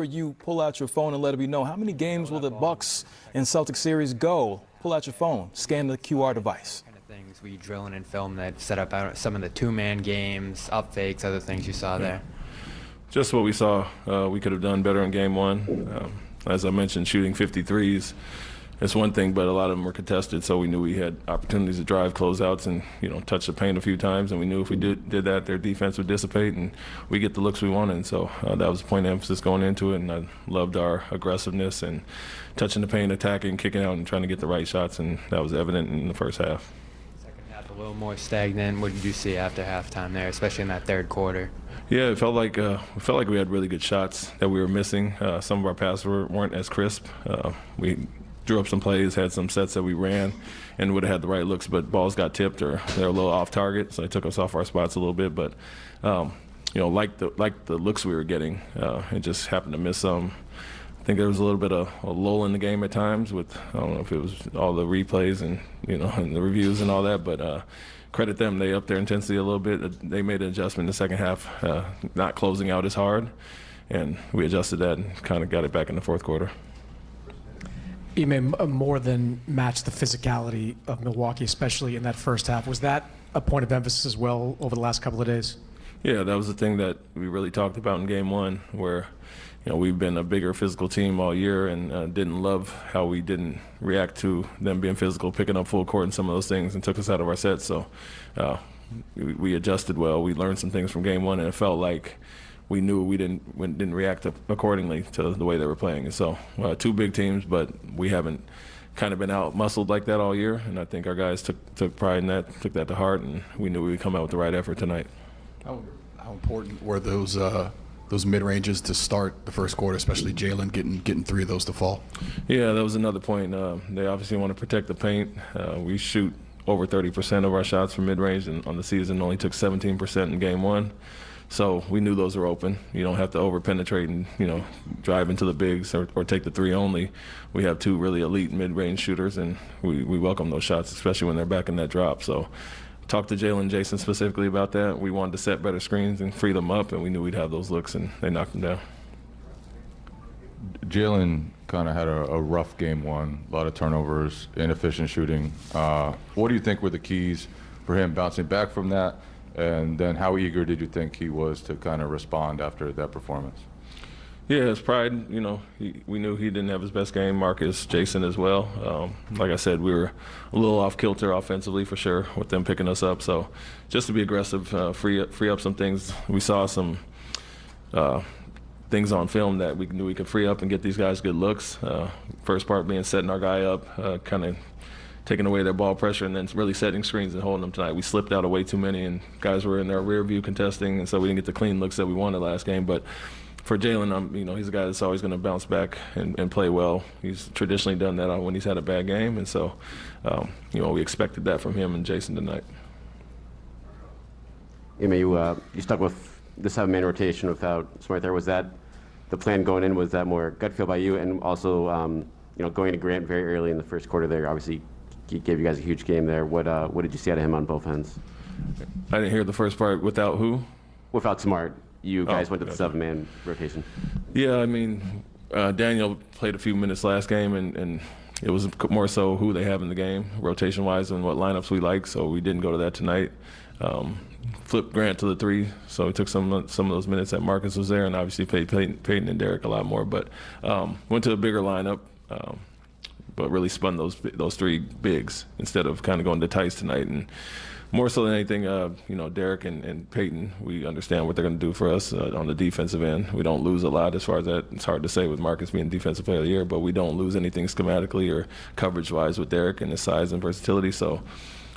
You pull out your phone and let me know how many games will the Bucks and Celtics series go. Pull out your phone, scan the QR device. Kind of things we drill in film that set up some of the two-man games, up fakes, other things you saw there. Just what we saw. We could have done better in game one. As I mentioned, shooting 53s. It's one thing, but a lot of them were contested, so we knew we had opportunities to drive closeouts and touch the paint a few times, and we knew if we did that, their defense would dissipate and we get the looks we wanted. And so that was a point of emphasis going into it, and I loved our aggressiveness and touching the paint, attacking, kicking out, and trying to get the right shots, and that was evident in the first half. Second half a little more stagnant. What did you see after halftime there, especially in that third quarter? Yeah, it felt like we had really good shots that we were missing. Some of our passes weren't as crisp. We drew up some plays, had some sets that we ran, and would have had the right looks, but balls got tipped or they're a little off target, so they took us off our spots a little bit. But like the looks we were getting, it just happened to miss some. I think there was a little bit of a lull in the game at times with, I don't know if it was all the replays and and the reviews and all that, but credit them, they upped their intensity a little bit. They made an adjustment in the second half, not closing out as hard, and we adjusted that and kind of got it back in the fourth quarter. Ime more than matched the physicality of Milwaukee, especially in that first half. Was that a point of emphasis as well over the last couple of days? Yeah, that was the thing that we really talked about in game one, where we've been a bigger physical team all year and didn't love how we didn't react to them being physical, picking up full court and some of those things, and took us out of our sets. So we adjusted well. We learned some things from game one, and it felt like we knew we didn't react accordingly to the way they were playing. And so two big teams, but we haven't kind of been out-muscled like that all year, and I think our guys took pride in that, took that to heart, and we knew we would come out with the right effort tonight. How important were those mid-ranges to start the first quarter, especially Jalen getting three of those to fall? Yeah, that was another point. They obviously want to protect the paint. We shoot over 30% of our shots from mid-range, and on the season only took 17% in game one. So we knew those were open. You don't have to over-penetrate and drive into the bigs or take the three only. We have two really elite mid-range shooters, and we welcome those shots, especially when they're back in that drop. So talked to Jalen and Jason specifically about that. We wanted to set better screens and free them up, and we knew we'd have those looks, and they knocked them down. Jalen kind of had a rough game one, a lot of turnovers, inefficient shooting. What do you think were the keys for him bouncing back from that? And then how eager did you think he was to kind of respond after that performance? Yeah, his pride, we knew he didn't have his best game. Marcus, Jason as well. Like I said, we were a little off kilter offensively for sure with them picking us up. So just to be aggressive, free up some things. We saw some things on film that we knew we could free up and get these guys good looks. First part being setting our guy up, kind of taking away their ball pressure, and then really setting screens and holding them tonight. We slipped out of way too many, and guys were in their rear view contesting, and so we didn't get the clean looks that we wanted last game. But for Jalen, he's a guy that's always going to bounce back and play well. He's traditionally done that when he's had a bad game, and so we expected that from him and Jason tonight. Ime, you stuck with the seven-man rotation without Smart there. Was that the plan going in? Was that more gut feel by you? And also, going to Grant very early in the first quarter there, obviously he gave you guys a huge game there. What did you see out of him on both ends? I didn't hear the first part. Without who? Without Smart. You guys went to the seven-man rotation. Yeah, Daniel played a few minutes last game, and it was more so who they have in the game, rotation-wise, and what lineups we like, so we didn't go to that tonight. Flipped Grant to the three, so we took some of those minutes that Marcus was there, and obviously paid Peyton and Derek a lot more. But went to a bigger lineup, but really spun those three bigs instead of kind of going to Tice tonight. And more so than anything, Derek and Peyton, we understand what they're going to do for us on the defensive end. We don't lose a lot as far as that. It's hard to say with Marcus being Defensive Player of the Year, but we don't lose anything schematically or coverage-wise with Derek and his size and versatility. So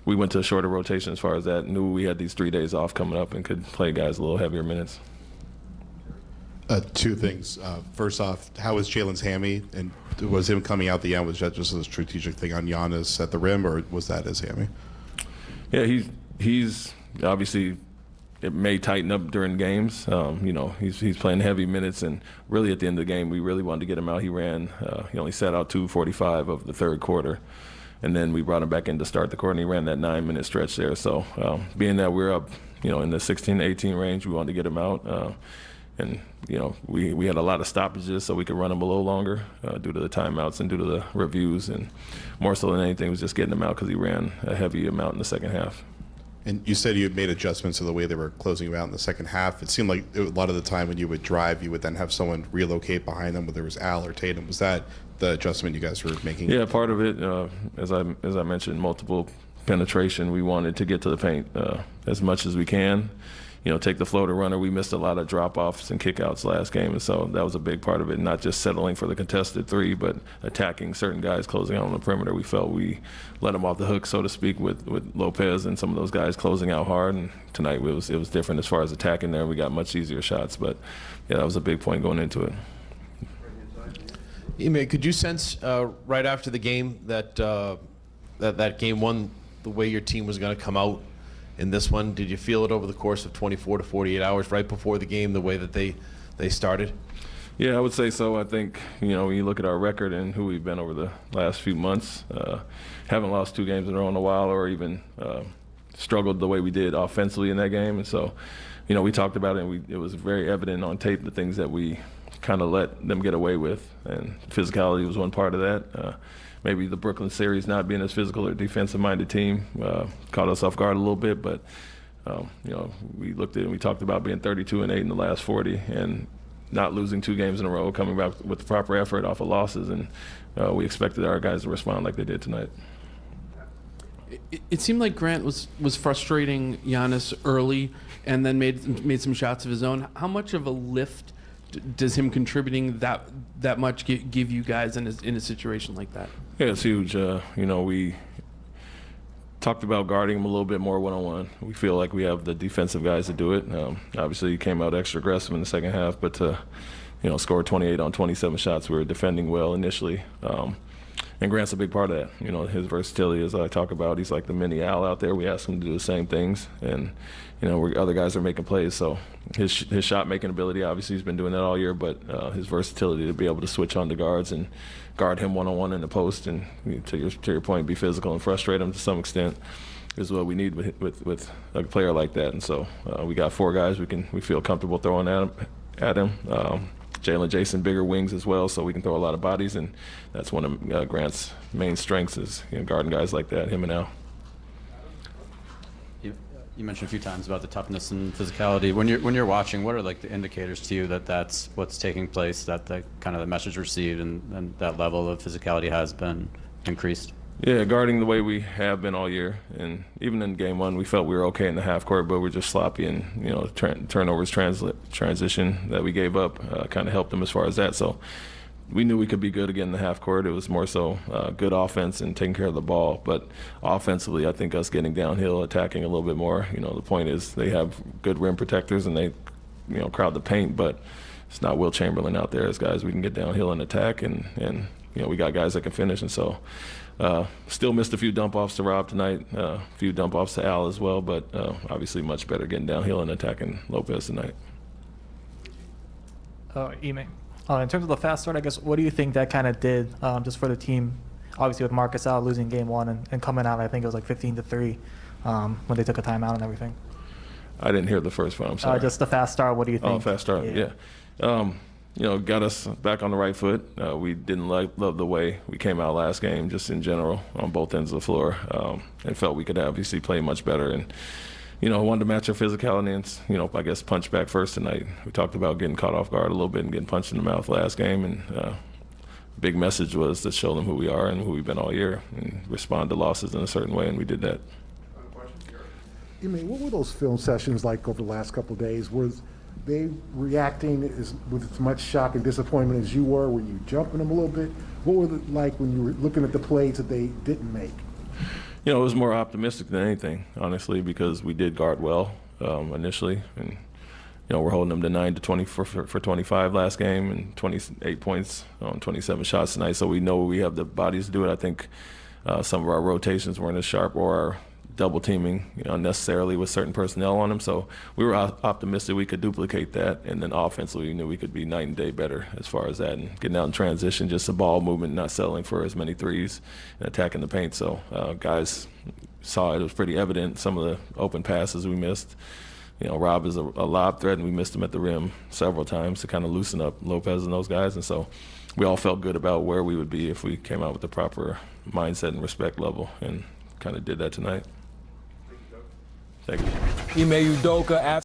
we went to a shorter rotation as far as that. Knew we had these 3 days off coming up and could play guys a little heavier minutes. Two things. First off, how was Jalen's hammy? And was him coming out the end, was that just a strategic thing on Giannis at the rim, or was that his hammy? Yeah, he's obviously, it may tighten up during games. He's playing heavy minutes, and really at the end of the game, we really wanted to get him out. He only sat out 2:45 of the third quarter, and then we brought him back in to start the quarter, and he ran that 9-minute stretch there. So being that we're up, in the 16-18 range, we wanted to get him out. And, we had a lot of stoppages so we could run them a little longer due to the timeouts and due to the reviews. And more so than anything was just getting him out because he ran a heavy amount in the second half. And you said you had made adjustments to the way they were closing you out in the second half. It seemed like a lot of the time when you would drive, you would then have someone relocate behind them, whether it was Al or Tatum. Was that the adjustment you guys were making? Yeah, part of it, as I mentioned, multiple penetration. We wanted to get to the paint as much as we can. Take the floater runner. We missed a lot of drop-offs and kickouts last game, and so that was a big part of it, not just settling for the contested three, but attacking certain guys closing out on the perimeter. We felt we let them off the hook, so to speak, with Lopez and some of those guys closing out hard, and tonight it was different as far as attacking there. We got much easier shots, but, yeah, that was a big point going into it. Ime, could you sense right after the game that that game one, the way your team was going to come out in this one? Did you feel it over the course of 24 to 48 hours right before the game, the way that they started? Yeah, I would say so. I think, when you look at our record and who we've been over the last few months, haven't lost 2 games in a row in a while or even struggled the way we did offensively in that game. And so, we talked about it, and it was very evident on tape the things that we kind of let them get away with, and physicality was one part of that. Maybe the Brooklyn series not being as physical or defensive-minded team caught us off guard a little bit, but we looked at it and we talked about being 32-8 in the last 40 and not losing 2 games in a row, coming back with the proper effort off of losses, and we expected our guys to respond like they did tonight. It seemed like Grant was frustrating Giannis early and then made some shots of his own. How much of a lift does him contributing that much give you guys in a situation like that? Yeah, it's huge. We talked about guarding him a little bit more one-on-one. We feel like we have the defensive guys to do it. Obviously, he came out extra aggressive in the second half, but to score 28 on 27 shots, we were defending well initially. And Grant's a big part of that. His versatility, as I talk about, he's like the mini Al out there. We ask him to do the same things, and other guys are making plays. So his shot making ability, obviously, he's been doing that all year. But his versatility to be able to switch on to guards and guard him one-on-one in the post, and to your point, be physical and frustrate him to some extent, is what we need with a player like that. And so we got 4 guys we feel comfortable throwing at him. Jalen, Jason, bigger wings as well, so we can throw a lot of bodies, and that's one of Grant's main strengths is guarding guys like that, him and Al. You mentioned a few times about the toughness and physicality. When you're watching, what are like the indicators to you that that's what's taking place, that the kind of the message received and that level of physicality has been increased? Yeah, guarding the way we have been all year, and even in game 1, we felt we were okay in the half court, but we're just sloppy, and turnovers, transition that we gave up kind of helped them as far as that. So we knew we could be good again in the half court. It was more so good offense and taking care of the ball, but offensively, I think us getting downhill, attacking a little bit more. The point is they have good rim protectors and they, crowd the paint, but it's not Will Chamberlain out there as guys we can get downhill and attack, and we got guys that can finish, and so. Still missed a few dump-offs to Rob tonight, a few dump-offs to Al as well, but obviously much better getting downhill and attacking Lopez tonight. Ime, in terms of the fast start, I guess, what do you think that kind of did just for the team? Obviously with Marcus out losing game 1 and coming out, I think it was like 15-3 when they took a timeout and everything. I didn't hear the first one, I'm sorry. Just the fast start, what do you think? Oh, fast start, yeah. Got us back on the right foot. We didn't love the way we came out last game, just in general, on both ends of the floor, and felt we could obviously play much better. And, wanted to match our physicality and, I guess punch back first tonight. We talked about getting caught off guard a little bit and getting punched in the mouth last game. And big message was to show them who we are and who we've been all year and respond to losses in a certain way, and we did that. Ime, what were those film sessions like over the last couple of days? Was they reacting with as much shock and disappointment as you were? Were you jumping them a little bit? What was it like when you were looking at the plays that they didn't make? It was more optimistic than anything, honestly, because we did guard well initially. And, we're holding them to 9 to 20 for 25 last game and 28 points on 27 shots tonight. So we know we have the bodies to do it. I think some of our rotations weren't as sharp, or our double teaming unnecessarily with certain personnel on them. So we were optimistic we could duplicate that, and then offensively we knew we could be night and day better as far as that, and getting out in transition, just the ball movement, not settling for as many threes and attacking the paint. So guys saw it was pretty evident, some of the open passes we missed, Rob is a lob threat, and we missed him at the rim several times to kind of loosen up Lopez and those guys. And so we all felt good about where we would be if we came out with the proper mindset and respect level, and kind of did that tonight. Thank you. Ime Udoka.